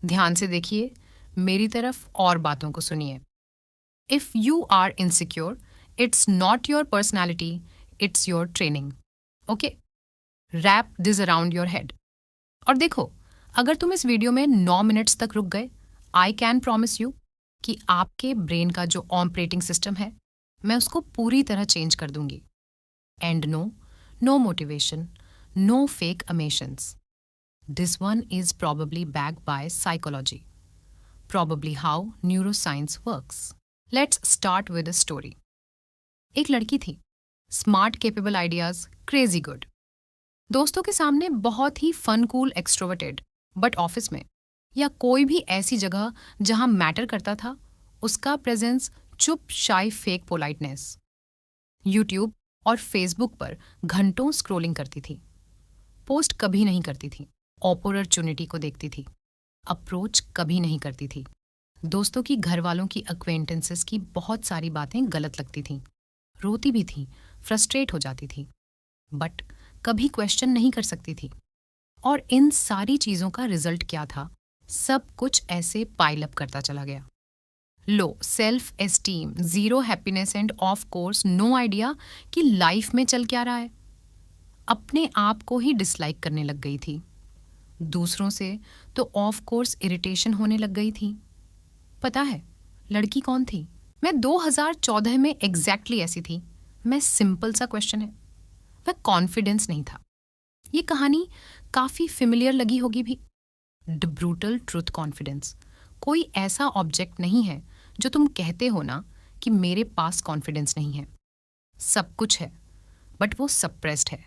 ध्यान से देखिए, मेरी तरफ और बातों को सुनिए। If you are insecure, it's not your personality, it's your training. Okay, wrap this around your head. और देखो, अगर तुम इस वीडियो में 9 मिनट्स तक रुक गए, आई कैन प्रॉमिस यू कि आपके ब्रेन का जो ऑपरेटिंग सिस्टम है, मैं उसको पूरी तरह चेंज कर दूंगी। And no, no motivation, no fake affirmations. This one is probably backed by psychology, probably how neuroscience works. Let's start with a story. एक लड़की थी, smart, capable ideas, crazy good, दोस्तों के सामने बहुत ही fun, cool, extroverted, but office में या कोई भी ऐसी जगह जहां मैटर करता था, उसका प्रेजेंस चुप, शाई, फेक पोलाइटनेस। यूट्यूब और फेसबुक पर घंटों स्क्रोलिंग करती थी, पोस्ट कभी नहीं करती थी, अपॉर्चुनिटी को देखती थी, अप्रोच कभी नहीं करती थी। दोस्तों की, घर वालों की, अक्वेंटेंसेस की बहुत सारी बातें गलत लगती थीं, रोती भी थी, फ्रस्ट्रेट हो जाती थी, बट कभी क्वेश्चन नहीं कर सकती थी। और इन सारी चीज़ों का रिजल्ट क्या था? सब कुछ ऐसे पाइल अप करता चला गया। Low self esteem, zero happiness and of course no idea कि लाइफ में चल क्या रहा है। अपने आप को ही डिसलाइक करने लग गई थी, दूसरों से तो ऑफ कोर्स इरिटेशन होने लग गई थी। पता है लड़की कौन थी? मैं 2014 में एग्जैक्टली ऐसी थी। मैं सिंपल सा क्वेश्चन है, वह कॉन्फिडेंस नहीं था। ये कहानी काफी फिमिलियर लगी होगी भी। The brutal truth confidence. कोई ऐसा ऑब्जेक्ट नहीं है जो तुम कहते हो ना कि मेरे पास कॉन्फिडेंस नहीं है। सब कुछ है, बट वो सप्रेस्ड है,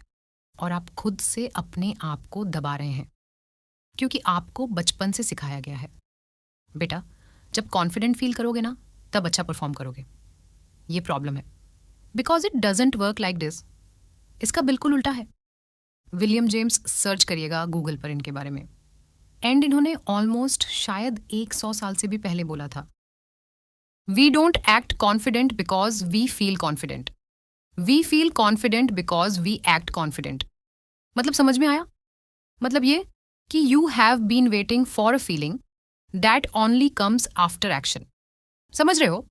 और आप खुद से अपने आप को दबा रहे हैं, क्योंकि आपको बचपन से सिखाया गया है, बेटा जब कॉन्फिडेंट फील करोगे ना, तब अच्छा परफॉर्म करोगे। ये प्रॉब्लम है, because it doesn't work like this. इसका बिल्कुल उल्टा है। विलियम जेम्स, सर्च करिएगा गूगल पर इनके बारे में, एंड इन्होंने ऑलमोस्ट शायद 100 साल से भी पहले बोला था, we don't act confident because we feel confident, we feel confident because we act confident. मतलब समझ में आया? मतलब ये कि you have been waiting for a feeling that only comes after action. समझ रहे हो?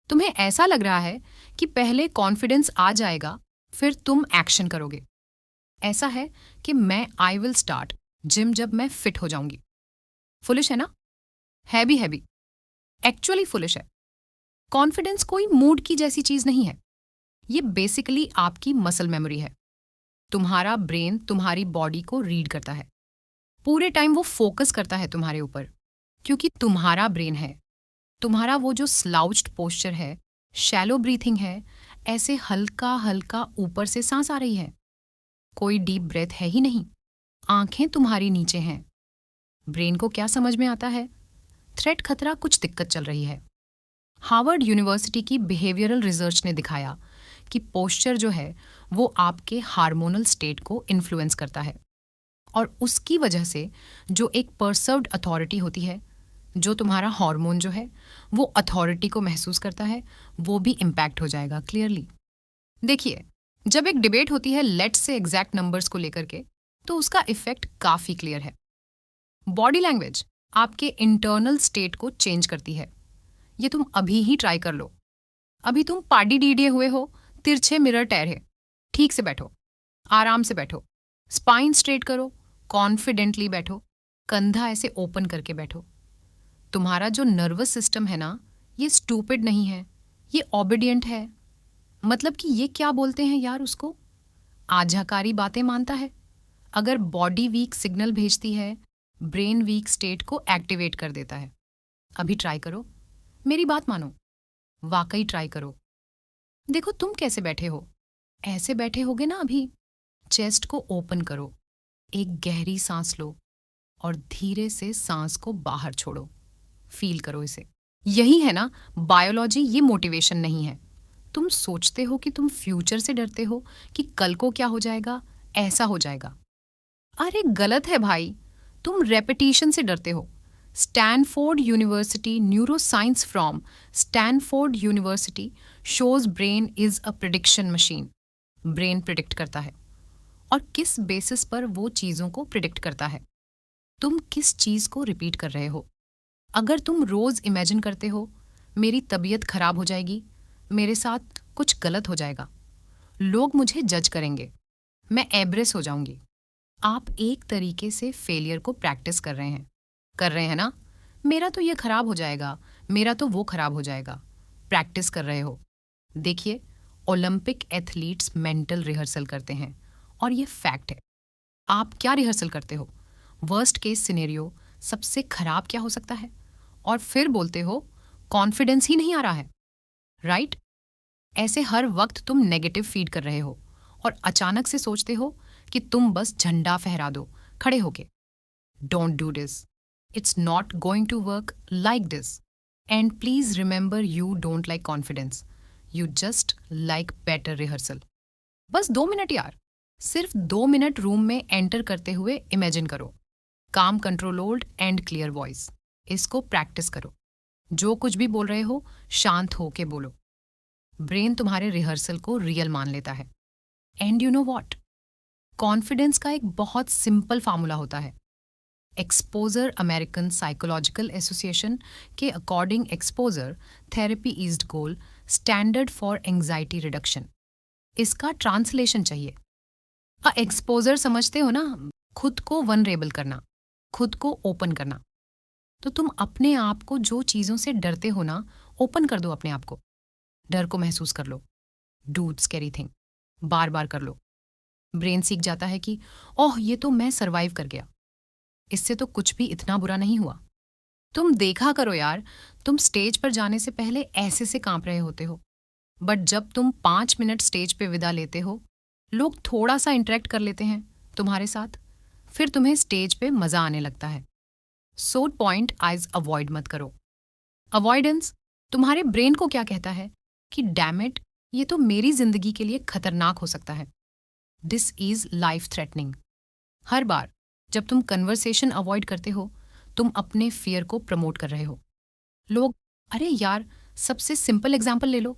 तुम्हें ऐसा लग रहा है कि पहले कॉन्फिडेंस आ जाएगा, फिर तुम एक्शन करोगे। ऐसा है कि मैं आई विल स्टार्ट जिम जब मैं फिट हो जाऊंगी। फुलिश है ना? है भी एक्चुअली फुलिश है। कॉन्फिडेंस कोई मूड की जैसी चीज नहीं है। ये बेसिकली आपकी मसल मेमोरी है। तुम्हारा ब्रेन तुम्हारी बॉडी को रीड करता है, पूरे टाइम वो फोकस करता है तुम्हारे ऊपर, क्योंकि तुम्हारा ब्रेन है। तुम्हारा वो जो स्लाउच्ड पोस्चर है, शैलो ब्रीथिंग है, ऐसे हल्का हल्का ऊपर से सांस आ रही है, कोई डीप ब्रेथ है ही नहीं, आंखें तुम्हारी नीचे हैं। ब्रेन को क्या समझ में आता है? थ्रेट, खतरा, कुछ दिक्कत चल रही है। हार्वर्ड यूनिवर्सिटी की बिहेवियरल रिसर्च ने दिखाया कि पोस्चर जो है वो आपके हार्मोनल स्टेट को इन्फ्लुएंस करता है, और उसकी वजह से जो एक परसर्व्ड अथॉरिटी होती है, जो तुम्हारा हार्मोन जो है वो अथॉरिटी को महसूस करता है, वो भी इम्पैक्ट हो जाएगा क्लियरली। देखिए, जब एक डिबेट होती है लेट्स से एग्जैक्ट नंबर्स को लेकर के, तो उसका इफेक्ट काफी क्लियर है। बॉडी लैंग्वेज आपके इंटरनल स्टेट को चेंज करती है। ये तुम अभी ही ट्राई कर लो। अभी तुम पाडी डीडे हुए हो, तिरछे मिरर टहरे, ठीक से बैठो, आराम से बैठो, स्पाइन स्ट्रेट करो, कॉन्फिडेंटली बैठो, कंधा ऐसे ओपन करके बैठो। तुम्हारा जो नर्वस सिस्टम है ना, ये स्टूपिड नहीं है, ये ओबीडियंट है। मतलब कि ये क्या बोलते हैं यार उसको, आज्ञाकारी बातें मानता है। अगर बॉडी वीक सिग्नल भेजती है, ब्रेन वीक स्टेट को एक्टिवेट कर देता है। अभी ट्राई करो, मेरी बात मानो, वाकई ट्राई करो। देखो तुम कैसे बैठे हो, ऐसे बैठे होगे ना अभी। चेस्ट को ओपन करो, एक गहरी सांस लो, और धीरे से सांस को बाहर छोड़ो। फील करो इसे। यही है ना बायोलॉजी, ये मोटिवेशन नहीं है। तुम सोचते हो कि तुम फ्यूचर से डरते हो कि कल को क्या हो जाएगा, ऐसा हो जाएगा। अरे गलत है भाई, तुम रेपिटेशन से डरते हो। Stanford university neuroscience from Stanford university shows brain is a prediction machine. Brain predict करता है, और किस बेसिस पर वो चीजों को प्रिडिक्ट करता है? तुम किस चीज़ को रिपीट कर रहे हो। अगर तुम रोज़ इमेजिन करते हो मेरी तबीयत खराब हो जाएगी, मेरे साथ कुछ गलत हो जाएगा, लोग मुझे जज करेंगे, मैं एब्रेस हो जाऊंगी, आप एक तरीके से फेलियर को प्रैक्टिस कर रहे हैं ना। मेरा तो ये खराब हो जाएगा, मेरा तो वो खराब हो जाएगा, प्रैक्टिस कर रहे हो। देखिए, ओलंपिक एथलीट्स मेंटल रिहर्सल करते हैं और ये फैक्ट है। आप क्या रिहर्सल करते हो? वर्स्ट केस सिनेरियो, सबसे खराब क्या हो सकता है, और फिर बोलते हो कॉन्फिडेंस ही नहीं आ रहा है, राइट? ऐसे हर वक्त तुम नेगेटिव फीड कर रहे हो और अचानक से सोचते हो कि तुम बस झंडा फहरा दो खड़े होके। Don't do this, it's not going to work like this. And please remember, you don't like confidence, you just like better rehearsal. बस 2 मिनट यार, सिर्फ 2 मिनट रूम में एंटर करते हुए इमेजिन करो। काम, कंट्रोल्ड एंड क्लियर वॉइस, इसको practice करो। जो कुछ भी बोल रहे हो शांत हो के बोलो। ब्रेन तुम्हारे रिहर्सल को रियल मान लेता है। And you know what, confidence का एक बहुत सिंपल फार्मूला होता है। एक्सपोजर अमेरिकन साइकोलॉजिकल एसोसिएशन के according, exposure therapy is goal standard for anxiety reduction. इसका ट्रांसलेशन चाहिए। एक्सपोजर समझते हो ना, खुद को वनरेबल करना, खुद को ओपन करना। तो तुम अपने आप को जो चीज़ों से डरते हो ना, ओपन कर दो अपने आप को। डर को महसूस कर लो, डू स्कैरी थिंग, बार बार कर लो। ब्रेन सीख जाता है कि ओह, ये तो मैं सरवाइव कर गया, इससे तो कुछ भी इतना बुरा नहीं हुआ। तुम देखा करो यार, तुम स्टेज पर जाने से पहले ऐसे से कांप रहे होते हो, बट जब तुम 5 मिनट स्टेज पे विदा लेते हो, लोग थोड़ा सा इंटरेक्ट कर लेते हैं तुम्हारे साथ, फिर तुम्हें स्टेज पे मजा आने लगता है। सो पॉइंट आइज अवॉइड मत करो। अवॉइडेंस तुम्हारे ब्रेन को क्या कहता है कि डैम इट, ये तो मेरी जिंदगी के लिए खतरनाक हो सकता है। This is life threatening. हर बार जब तुम कन्वर्सेशन अवॉइड करते हो, तुम अपने फियर को प्रमोट कर रहे हो। लोग, अरे यार, सबसे सिंपल एग्जाम्पल ले लो।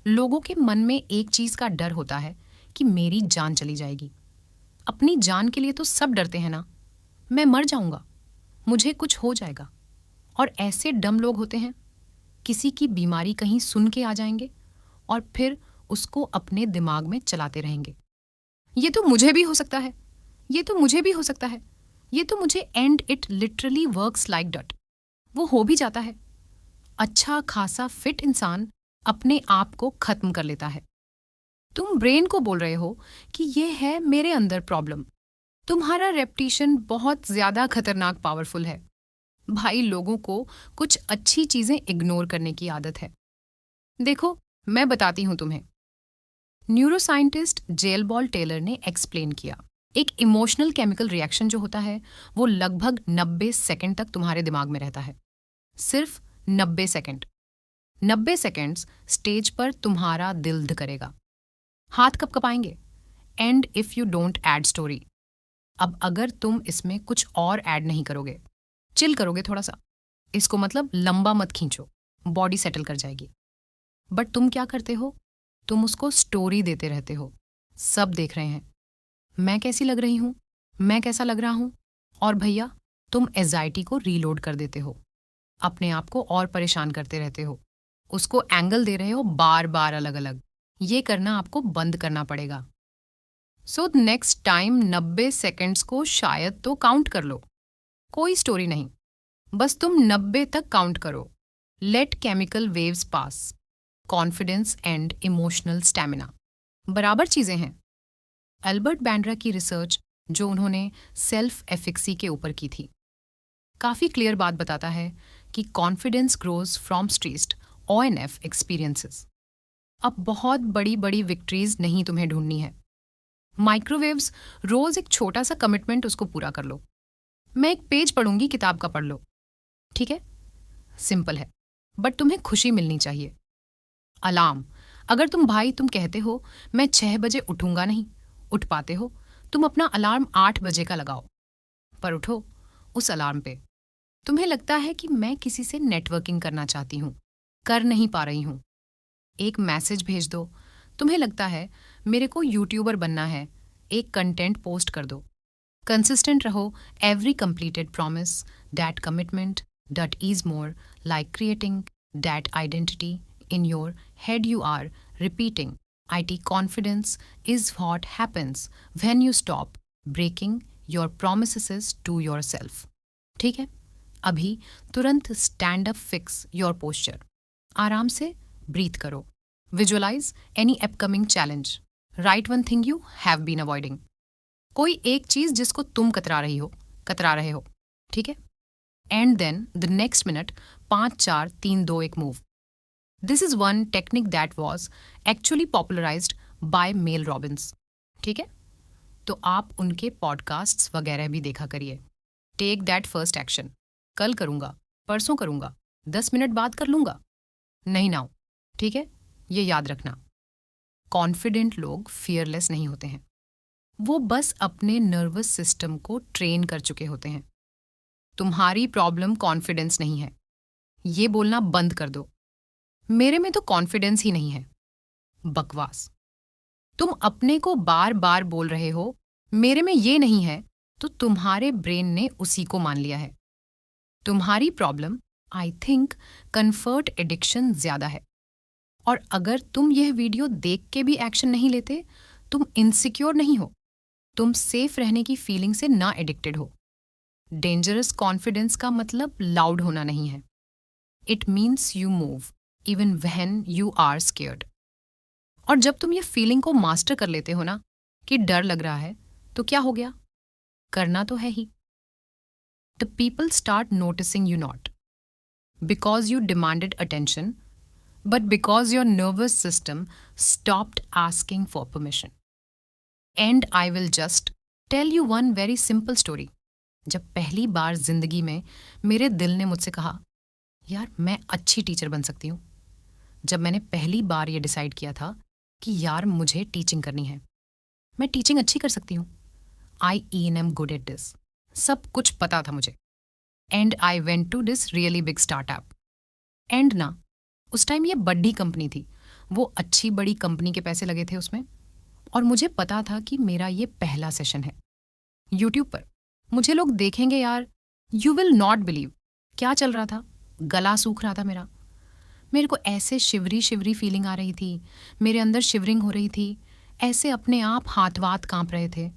लोगों के मन में एक चीज का डर होता है कि मेरी जान चली जाएगी। अपनी जान के लिए तो सब डरते हैं ना, मैं मर जाऊंगा, मुझे कुछ हो जाएगा। और ऐसे डम लोग होते हैं, किसी की बीमारी कहीं सुन के आ जाएंगे और फिर उसको अपने दिमाग में चलाते रहेंगे। ये तो मुझे भी हो सकता है, ये तो मुझे भी हो सकता है, ये तो मुझे, and it literally works like that. वो हो भी जाता है। अच्छा खासा फिट इंसान अपने आप को खत्म कर लेता है। तुम ब्रेन को बोल रहे हो कि ये है मेरे अंदर प्रॉब्लम। तुम्हारा रेप्टिशन बहुत ज्यादा खतरनाक पावरफुल है। भाई, लोगों को कुछ अच्छी चीजें इग्नोर करने की आदत है। देखो, मैं बताती हूं तुम्हें। न्यूरोसाइंटिस्ट जेल बॉल टेलर ने एक्सप्लेन किया, एक इमोशनल केमिकल रिएक्शन जो होता है, वो लगभग 90 सेकंड तक तुम्हारे दिमाग में रहता है। सिर्फ 90 सेकंड। 90 सेकंड्स स्टेज पर तुम्हारा दिल धड़केगा, हाथ कपकपाएंगे, and if you don't add story. अब अगर तुम इसमें कुछ और ऐड नहीं करोगे, चिल करोगे थोड़ा सा, इसको मतलब लंबा मत खींचो, बॉडी सेटल कर जाएगी। बट तुम क्या करते हो, तुम उसको स्टोरी देते रहते हो। सब देख रहे हैं, मैं कैसी लग रही हूं, मैं कैसा लग रहा हूं, और भैया तुम एंजाइटी को रीलोड कर देते हो, अपने आप को और परेशान करते रहते हो, उसको एंगल दे रहे हो बार बार अलग अलग। ये करना आपको बंद करना पड़ेगा। सो नेक्स्ट टाइम 90 सेकंड्स को शायद तो काउंट कर लो। कोई स्टोरी नहीं, बस तुम 90 तक काउंट करो। Let chemical waves pass. Confidence and emotional stamina बराबर चीजें हैं। एल्बर्ट बैंड्रा की रिसर्च, जो उन्होंने सेल्फ एफिक्सी के ऊपर की थी, काफी क्लियर बात बताता है कि confidence grows from stressed ONF experiences. अब बहुत बड़ी बड़ी विक्ट्रीज नहीं तुम्हें ढूंढनी है। माइक्रोवेव्स, रोज एक छोटा सा कमिटमेंट, उसको पूरा कर लो। मैं एक पेज पढ़ूंगी, किताब का पढ़ लो, ठीक है? सिंपल है, बट तुम्हें खुशी मिलनी चाहिए। अलार्म, अगर तुम कहते हो मैं 6 बजे उठूंगा नहीं, उठ पाते हो, तुम अपना अलार्म 8 बजे का लगाओ, पर उठो उस अलार्म पे। तुम्हें लगता है कि मैं किसी से नेटवर्किंग करना चाहती हूँ, कर नहीं पा रही हूँ, एक मैसेज भेज दो। तुम्हें लगता है मेरे को यूट्यूबर बनना है, एक कंटेंट पोस्ट कर दो। Consistent raho, every completed promise, that commitment, that is more like creating that identity in your head. You are repeating. IT confidence is what happens when you stop breaking your promises to yourself. ठीक है? अभी तुरंत stand up, fix your posture, आराम से breathe करो, visualise any upcoming challenge, write one thing you have been avoiding, कोई एक चीज जिसको तुम कतरा रहे हो, ठीक है? And then the next minute 5 4 3 2 1 move. This is one technique that was actually popularised by Mel Robbins. ठीक है? तो आप उनके पॉडकास्ट्स वगैरह भी देखा करिए. Take that first action. कल करूंगा, परसों करूंगा, 10 मिनट बाद कर लूंगा, नहीं नाउ. ठीक है? ये याद रखना. कॉन्फिडेंट लोग फियरलेस नहीं होते हैं. वो बस अपने नर्वस सिस्टम को ट्रेन कर चुके होते हैं. तुम्हारी प्रॉब्लम कॉन्फिडेंस नहीं है. ये बोलना बंद कर दो, मेरे में तो कॉन्फिडेंस ही नहीं है. बकवास. तुम अपने को बार बार बोल रहे हो मेरे में ये नहीं है, तो तुम्हारे ब्रेन ने उसी को मान लिया है. तुम्हारी problem I think comfort addiction ज्यादा है. और अगर तुम यह वीडियो देख के भी एक्शन नहीं लेते, तुम इनसिक्योर नहीं हो, तुम सेफ रहने की फीलिंग से ना एडिक्टेड हो. डेंजरस कॉन्फिडेंस का मतलब लाउड होना नहीं है. It means you move even when you are scared. और जब तुम ये फीलिंग को मास्टर कर लेते हो ना कि डर लग रहा है, तो क्या हो गया? करना तो है ही. The people start noticing you not because you demanded attention, but because your nervous system stopped asking for permission. And I will just tell you one very simple story. जब पहली बार जिंदगी में मेरे दिल ने मुझसे कहा, यार मैं अच्छी टीचर बन सकती हूँ, जब मैंने पहली बार ये डिसाइड किया था कि यार मुझे टीचिंग करनी है, मैं टीचिंग अच्छी कर सकती हूँ, I am good at this, सब कुछ पता था मुझे. And I went to this really big startup. And ना उस टाइम ये बड़ी कंपनी थी, वो अच्छी बड़ी कंपनी के पैसे लगे थे उसमें. और मुझे पता था कि मेरा ये पहला सेशन है यूट्यूब पर. मुझे लोग देखेंगे यार. यू विल नॉट बिलीव क्या चल रहा था. गला सूख रहा था मेरा. मेरे को ऐसे शिवरी फीलिंग आ रही थी, मेरे अंदर शिवरिंग हो रही थी, ऐसे अपने आप हाथ वाथ कांप रहे थे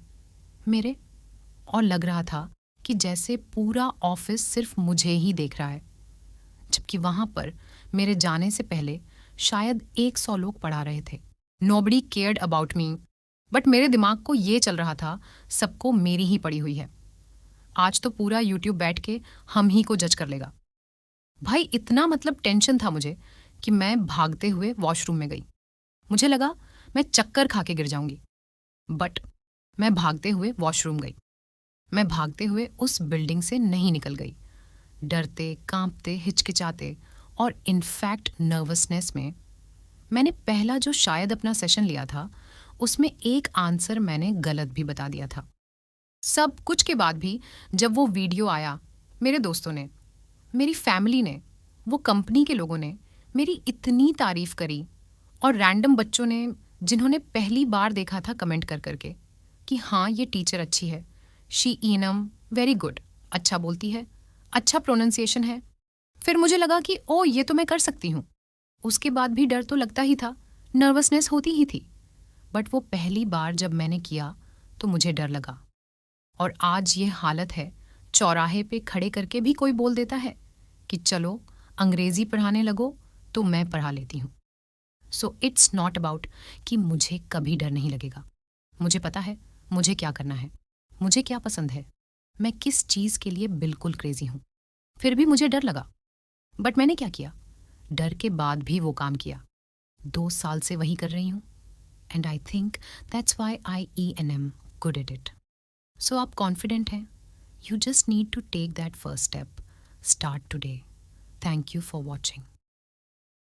मेरे. और लग रहा था कि जैसे पूरा ऑफिस सिर्फ मुझे ही देख रहा है, जबकि वहां पर मेरे जाने से पहले शायद 100 लोग पढ़ा रहे थे. Nobody cared about me, but मेरे दिमाग को ये चल रहा था सबको मेरी ही पड़ी हुई है. आज तो पूरा यूट्यूब बैठ के हम ही को जज कर लेगा. भाई इतना मतलब टेंशन था मुझे कि मैं भागते हुए वॉशरूम में गई. मुझे लगा मैं चक्कर खा के गिर जाऊंगी, बट मैं भागते हुए वॉशरूम गई. मैं भागते हुए उस बिल्डिंग से नहीं निकल गई, डरते, कांपते, हिचकिचाते और इनफैक्ट नर्वसनेस में. मैंने पहला जो शायद अपना सेशन लिया था, उसमें एक आंसर मैंने गलत भी बता दिया था. सब कुछ के बाद भी जब वो वीडियो आया, मेरे दोस्तों ने, मेरी फैमिली ने, वो कंपनी के लोगों ने मेरी इतनी तारीफ करी, और रैंडम बच्चों ने जिन्होंने पहली बार देखा था कमेंट कर करके कि हाँ ये टीचर अच्छी है, शी ईनम वेरी गुड, अच्छा बोलती है, अच्छा प्रोनाउंसिएशन है. फिर मुझे लगा कि ओ ये तो मैं कर सकती हूँ. उसके बाद भी डर तो लगता ही था, नर्वसनेस होती ही थी. बट वो पहली बार जब मैंने किया तो मुझे डर लगा. और आज ये हालत है, चौराहे पे खड़े करके भी कोई बोल देता है कि चलो अंग्रेजी पढ़ाने लगो, तो मैं पढ़ा लेती हूँ. सो इट्स नॉट अबाउट कि मुझे कभी डर नहीं लगेगा. मुझे पता है मुझे क्या करना है, मुझे क्या पसंद है, मैं किस चीज़ के लिए बिल्कुल क्रेजी हूँ. फिर भी मुझे डर लगा, बट मैंने क्या किया? डर के बाद भी वो काम किया. 2 साल से वही कर रही हूँ. And I think that's why I am good at it. So आप कॉन्फिडेंट हैं. You just need to take that first step. Start today. Thank you for watching.